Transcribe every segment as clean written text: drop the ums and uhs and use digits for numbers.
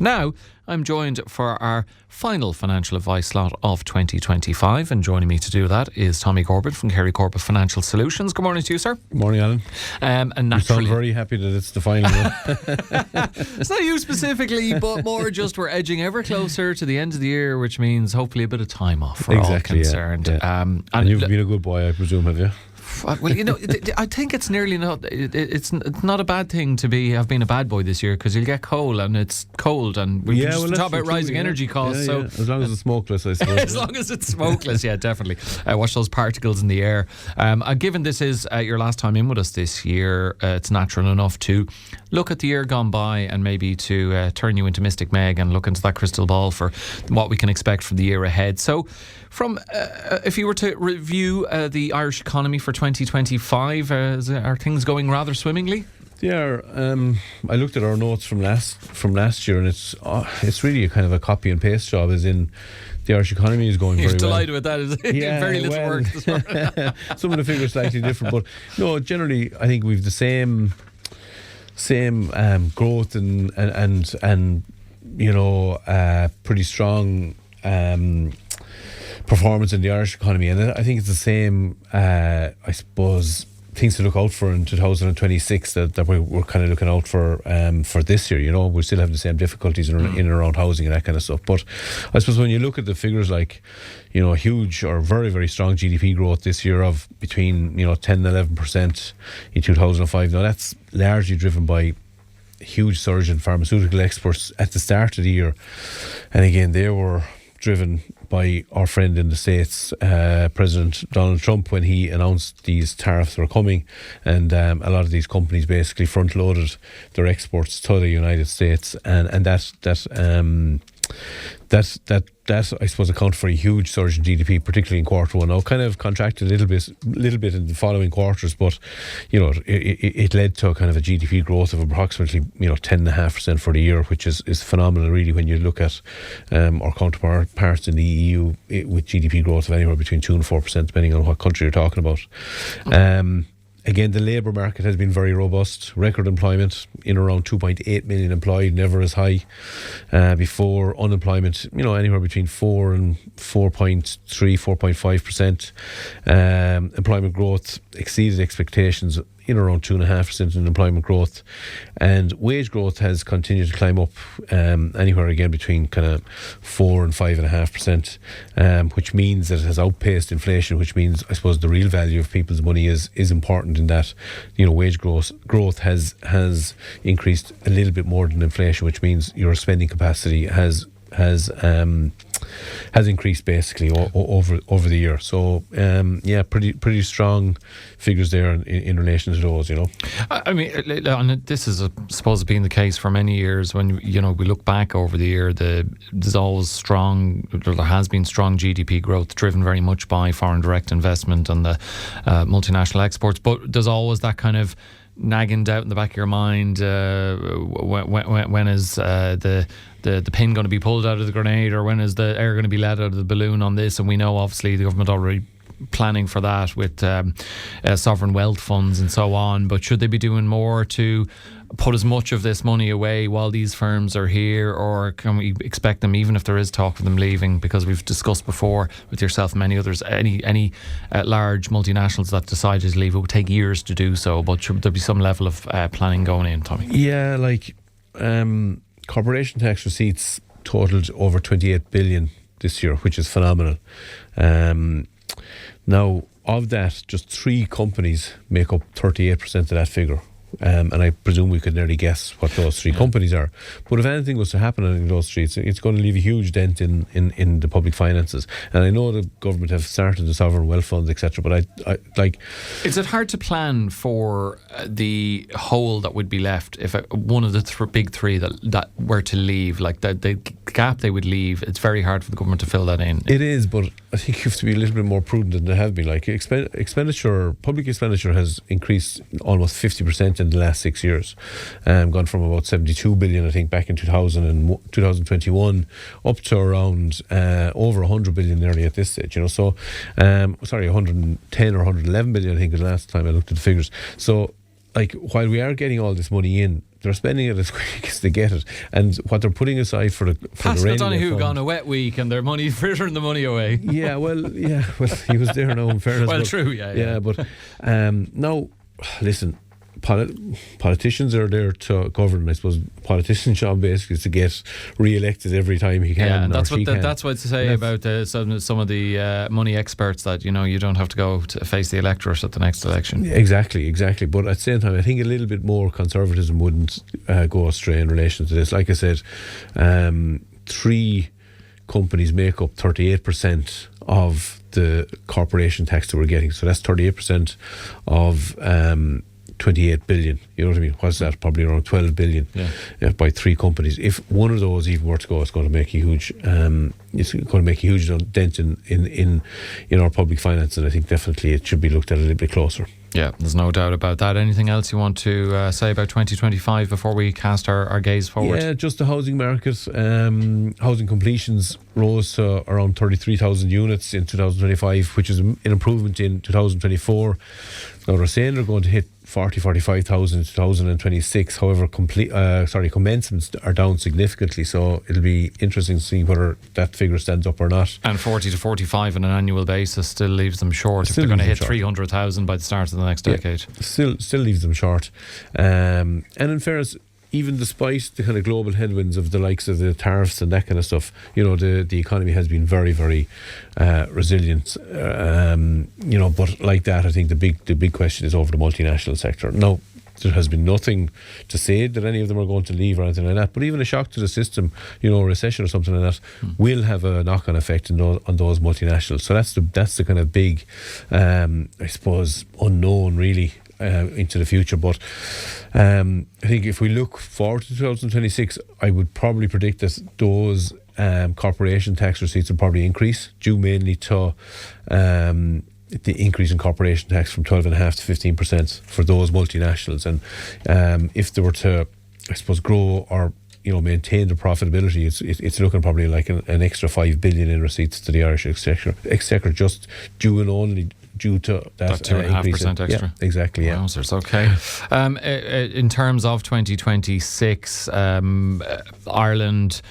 Now, I'm joined for our final financial advice slot of 2025, and joining me to do that is Tommy Corbett from Carey Corbett Financial Solutions. Good morning to you, sir. Good morning, Alan. And naturally, you sound very happy that it's the final one. It's not you specifically, but more just we're edging ever closer to the end of the year, which means hopefully a bit of time off for all concerned. Yeah. And you've been a good boy, I presume, have you? Well, you know, I think it's nearly not. It's not a bad thing to have been a bad boy this year, because you'll get cold, and it's cold, and we can just talk about rising energy costs. So as long as it's smokeless, I suppose. As long as it's smokeless, yeah, definitely. Watch those particles in the air. Given this is your last time in with us this year, it's natural enough to look at the year gone by and maybe to turn you into Mystic Meg and look into that crystal ball for what we can expect from the year ahead. So, from if you were to review the Irish economy for 2025, are things going rather swimmingly? Yeah, I looked at our notes from last year, and it's really a kind of a copy and paste job, as in the Irish economy is going very well. You're delighted with that, is it? Yeah, very little work this morning. Some of the figures slightly different, but no, generally I think we've the same growth and you know, pretty strong performance in the Irish economy, and I think it's the same, I suppose, things to look out for in 2026 that we're kind of looking out for this year. You know, we still have the same difficulties in and around housing and that kind of stuff, but I suppose when you look at the figures, like, you know, huge or very, very strong GDP growth this year of between, you know, 10 and 11% in 2005. Now that's largely driven by a huge surge in pharmaceutical exports at the start of the year, and again they were driven by our friend in the States, President Donald Trump, when he announced these tariffs were coming, and a lot of these companies basically front-loaded their exports to the United States, and that I suppose accounted for a huge surge in GDP, particularly in quarter one. Now, kind of contracted a little bit in the following quarters, but you know, it led to a kind of a GDP growth of approximately, you know, 10.5% for the year, which is phenomenal, really, when you look at our counterparts in the EU with GDP growth of anywhere between 2 and 4%, depending on what country you're talking about. Again, the labour market has been very robust. Record employment in around 2.8 million employed, never as high before. Unemployment, you know, anywhere between 4 and 4.3, 4.5%. Employment growth exceeded expectations in around 2.5% in employment growth, and wage growth has continued to climb up anywhere again between kind of 4 and 5.5%, which means that it has outpaced inflation, which means, I suppose, the real value of people's money is important in that, you know, wage growth has increased a little bit more than inflation, which means your spending capacity has increased basically over the year. So yeah, pretty strong figures there in relation to those, you know. I mean, and this is supposed to be the case for many years. When, you know, we look back over the year, there's always there has been strong GDP growth, driven very much by foreign direct investment and the multinational exports, but there's always that kind of nagging doubt in the back of your mind, when is the pin going to be pulled out of the grenade, or when is the air going to be let out of the balloon on this? And we know, obviously, the government already planning for that with sovereign wealth funds and so on, but should they be doing more to put as much of this money away while these firms are here, or can we expect them, even if there is talk of them leaving, because we've discussed before with yourself and many others, any large multinationals that decided to leave, it would take years to do so, but should there be some level of planning going in, Tommy? Yeah, like corporation tax receipts totaled over 28 billion this year, which is phenomenal. Now, of that, just 3 companies make up 38% of that figure. And I presume we could nearly guess what those 3 companies are. But if anything was to happen in those 3, it's going to leave a huge dent in the public finances. And I know the government have started the sovereign wealth funds, etc. But I like. Is it hard to plan for the hole that would be left if one of the big 3 that were to leave, like the gap they would leave? It's very hard for the government to fill that in. It is, but I think you have to be a little bit more prudent than they have been. Like public expenditure has increased almost 50% in the last 6 years, gone from about 72 billion, I think, back in 2021, up to around over 100 billion nearly at this stage. You know, so 110 or 111 billion, I think, is the last time I looked at the figures. So, like, while we are getting all this money in, they're spending it as quick as they get it, and what they're putting aside for the Pascal rainy Donahue fund, gone a wet week and their money frittering the money away. well, he was there now, in fairness. Well, but, true, yeah. But now, listen, politicians are there to govern. I suppose politicians' job basically is to get re-elected every time he can. Yeah, and that's what to say about some of the money experts, that you don't have to go to face the electorate at the next election. Exactly. But at the same time, I think a little bit more conservatism wouldn't go astray in relation to this. Like I said, 3 companies make up 38% of the corporation tax that we're getting. So that's 38% of 28 billion. You know what I mean? What's that? Probably around 12 billion by 3 companies. If one of those even were to go, it's going to make a huge dent in our public finance, and I think definitely it should be looked at a little bit closer. Yeah, there's no doubt about that. Anything else you want to say about 2025 before we cast our gaze forward? Yeah, just the housing market. Housing completions rose to around 33,000 units in 2025, which is an improvement in 2024. Now they're saying they're going to hit 45,000 in 2026. However, commencements are down significantly, so it'll be interesting to see whether that figure stands up or not. And 40 to 45 on an annual basis still leaves them short if they're going to hit 300,000 by the start of the next decade. Still leaves them short. And in fairness, even despite the kind of global headwinds of the likes of the tariffs and that kind of stuff, the economy has been very, very resilient. But like that, I think the big question is over the multinational sector. Now, there has been nothing to say that any of them are going to leave or anything like that. But even a shock to the system, a recession or something like that, will have a knock-on effect on those multinationals. So that's the kind of big, I suppose, unknown really. Into the future, but I think if we look forward to 2026, I would probably predict that those corporation tax receipts will probably increase, due mainly to the increase in corporation tax from 12.5% to 15% for those multinationals. And if they were to, I suppose, grow or maintain the profitability, it's looking probably like an extra 5 billion in receipts to the Irish exchequer, just due and only due to that 2.5% extra. Yeah, exactly. Yeah. Wowzers, okay. In terms of 2026, Ireland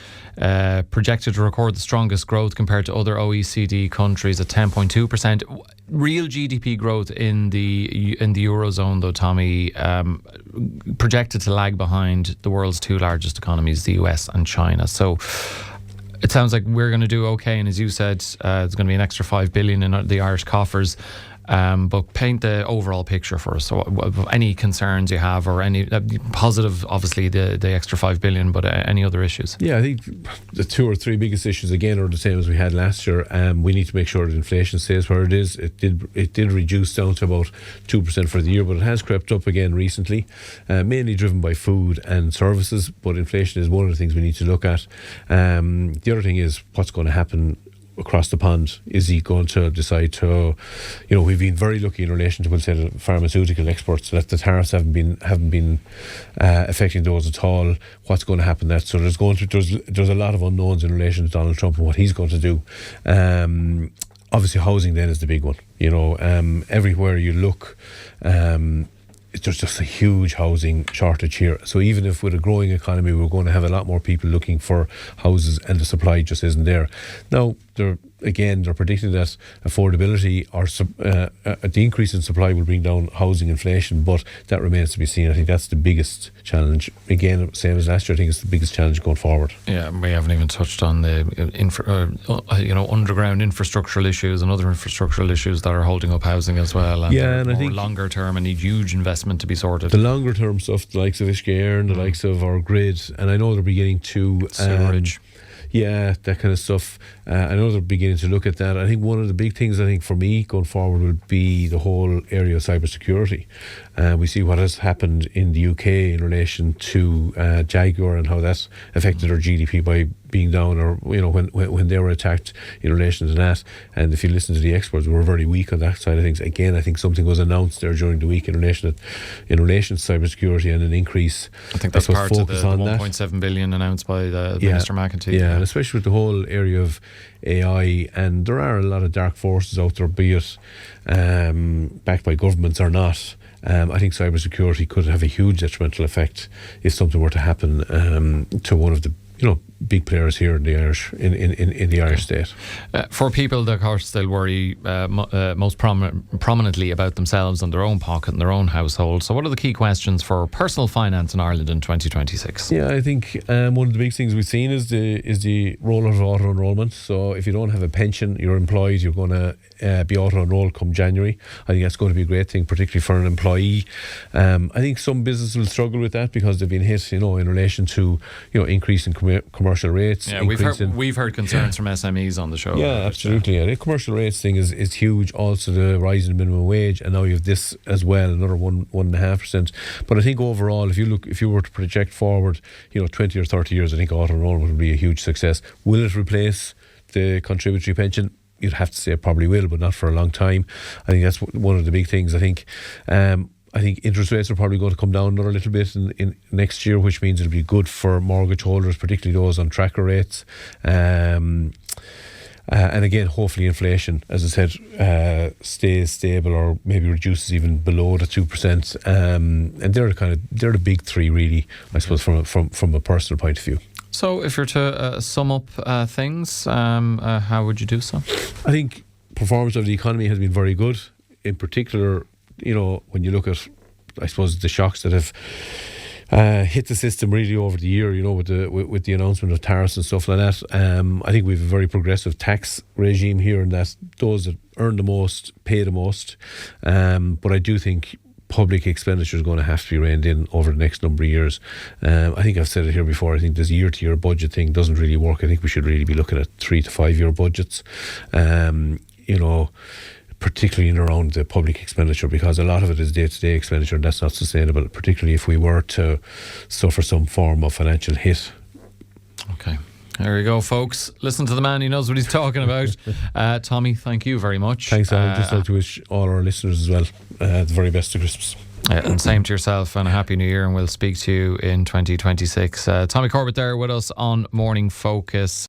projected to record the strongest growth compared to other OECD countries at 10.2%. Real GDP growth in the Eurozone, though, Tommy, projected to lag behind the world's 2 largest economies, the US and China. So it sounds like we're going to do okay, and as you said, there's going to be an extra 5 billion in the Irish coffers. But paint the overall picture for us. So any concerns you have, or any positive, obviously the extra 5 billion, but any other issues? Yeah, I think the 2 or 3 biggest issues again are the same as we had last year. We need to make sure that inflation stays where it is. It did reduce down to about 2% for the year, but it has crept up again recently, mainly driven by food and services. But inflation is one of the things we need to look at. The other thing is what's going to happen across the pond. Is he going to decide to, we've been very lucky in relation to, we'll say, the pharmaceutical exports, that the tariffs haven't been affecting those at all. What's going to happen next? So there's a lot of unknowns in relation to Donald Trump and what he's going to do. Obviously, housing then is the big one. Everywhere you look, there's just a huge housing shortage here. So even if with a growing economy, we're going to have a lot more people looking for houses, and the supply just isn't there. Now, they're predicting that affordability or the increase in supply will bring down housing inflation, but that remains to be seen. I think that's the biggest challenge. Again, same as last year, I think it's the biggest challenge going forward. Yeah, we haven't even touched on the underground infrastructural issues and other infrastructural issues that are holding up housing as well. And I think longer term and need huge investment to be sorted. The longer term stuff, the likes of Ishgairn, the likes of our grid, and I know they're beginning to sewerage. That kind of stuff. I know they're beginning to look at that. I think one of the big things, for me going forward, will be the whole area of cybersecurity. We see what has happened in the UK in relation to Jaguar and how that's affected our GDP by being down, or when they were attacked in relation to that. And if you listen to the experts, we were very weak on that side of things. Again, I think something was announced there during the week in relation to cybersecurity and an increase. I think that's part of the 1.7 billion announced by the Minister McEntee. Yeah, and especially with the whole area of AI, and there are a lot of dark forces out there, be it backed by governments or not. I think cybersecurity could have a huge detrimental effect if something were to happen to one of the big players here in the Irish in the Irish state. For people that, of course, they'll worry most prominently about themselves and their own pocket and their own household. So what are the key questions for personal finance in Ireland in 2026? Yeah, I think one of the big things we've seen is the rollout of auto enrolment. So if you don't have a pension, you're employed, you're going to be auto enrolled come January. I think that's going to be a great thing, particularly for an employee. I think some businesses will struggle with that because they've been hit, in relation to increase in commercial rates. Yeah, we've heard concerns from SMEs on the show. Yeah, absolutely. The commercial rates thing is huge. Also, the rise in the minimum wage, and now you have this as well, another 1.5%. But I think overall, if you were to project forward, 20 or 30 years, I think auto enrollment would be a huge success. Will it replace the contributory pension? You'd have to say it probably will, but not for a long time. I think that's one of the big things. I think interest rates are probably going to come down another little bit in next year, which means it'll be good for mortgage holders, particularly those on tracker rates. And again, hopefully inflation, as I said, stays stable or maybe reduces even below the 2%. And they're the big three, really, I suppose, from a personal point of view. So if you're to sum up things, how would you do so? I think performance of the economy has been very good. In particular, when you look at, I suppose, the shocks that have hit the system really over the year, with the announcement of tariffs and stuff like that. I think we have a very progressive tax regime here, and that those that earn the most pay the most. But I do think public expenditure is going to have to be reined in over the next number of years. I think I've said it here before. I think this year-to-year budget thing doesn't really work. I think we should really be looking at 3 to 5 year budgets. Particularly in around the public expenditure, because a lot of it is day-to-day expenditure, and that's not sustainable, particularly if we were to suffer some form of financial hit. Okay. There you go, folks. Listen to the man, he knows what he's talking about. Tommy, thank you very much. Thanks, Alan. Just like to wish all our listeners as well the very best of Christmas. And same to yourself, and a happy new year, and we'll speak to you in 2026. Tommy Corbett there with us on Morning Focus.